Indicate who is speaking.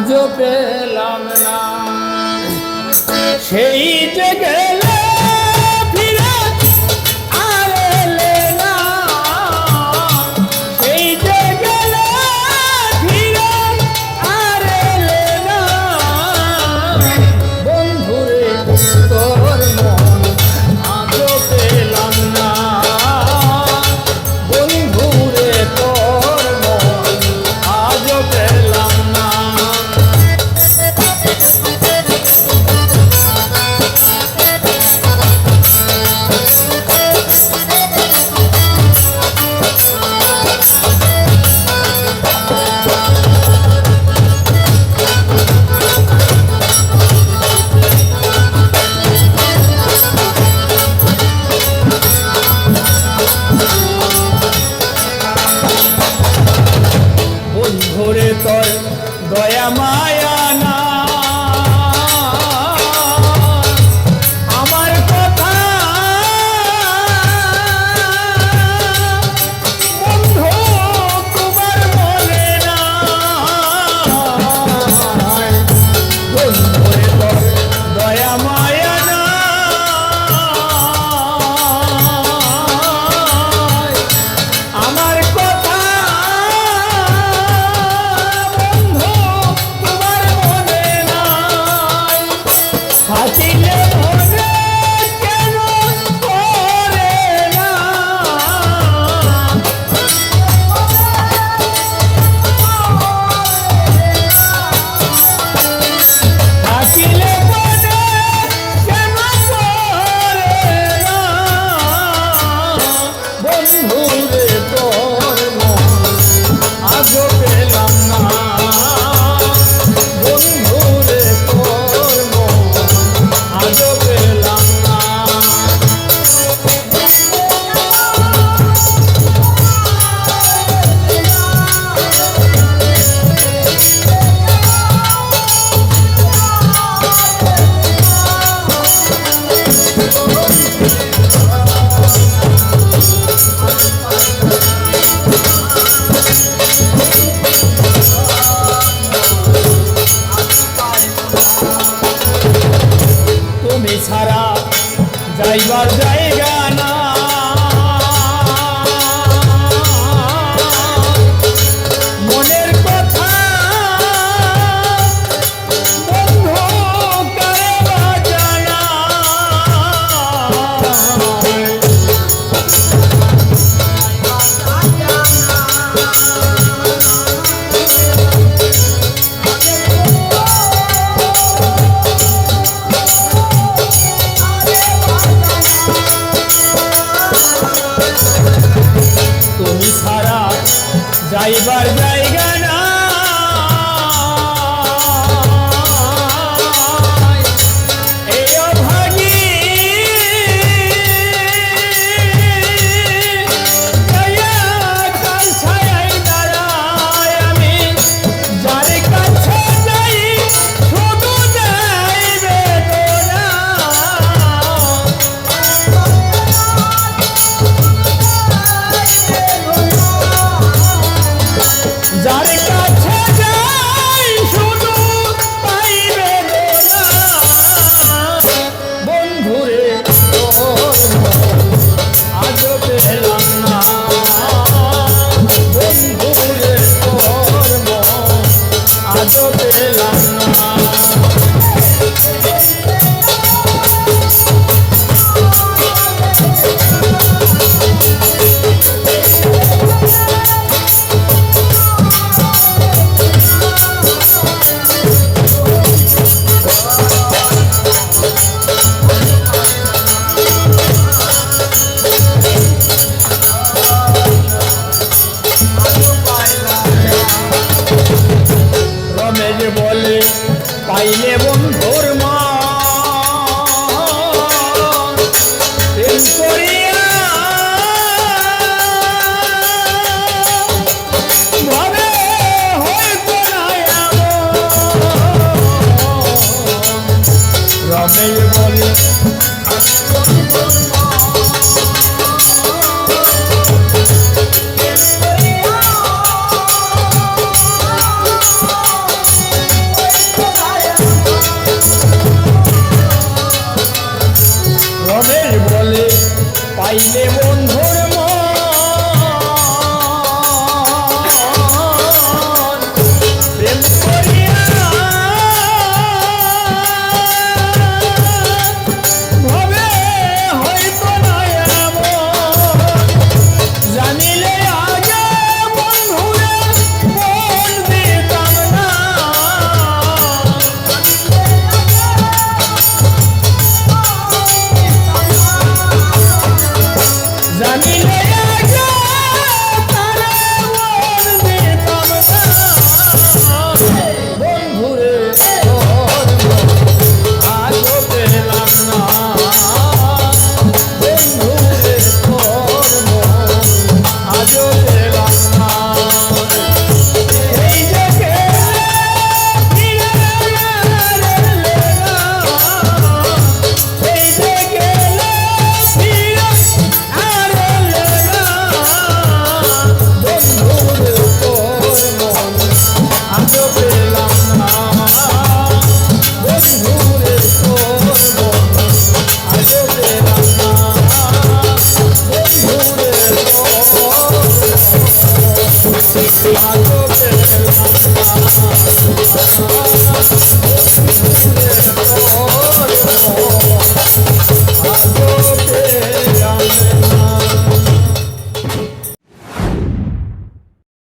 Speaker 1: আজও পেলাম না। সেই যে গেলে ফিরে আর এলে না, সেই যে গেলে ফিরে আর এলে না। বন্ধুরে তোর মন আজও পেলাম না, বন্ধুরে তোর মন আজও পেলাম না। বন্ধুরে তোর দয়া মায়া না, আমার কথা বন্ধু তোমার মনে না। বন্ধুরে তোর দয়া মায়া না, আমার কথা তুমি ছাড়া যাইবার জায়গা না, মনের কথা বন্ধু কারে বা জানা। তুমি ছাড়া যাইবার জায়গা না, এই অভাগী কাল ছায়ায় দাঁড়ায় আমি, যার কাছে যাই শুধু যাই বেদনা। যার কাছে যাই শুধু পাই বেদনা। বন্ধুরে তোর মন আজও পেলাম না, বন্ধুরে তোর মন আজও পেলাম না। রমেশ বলে পাইলে বন্ধুর মন প্রেম করিয়া ভাবে হয়তো না এমন। রমেশ বলে আজও পেলাম না এই যে আজও পেলাম না বন্ধুরে তোর মন আজও পেলাম না বন্ধুরে আজও পেলাম না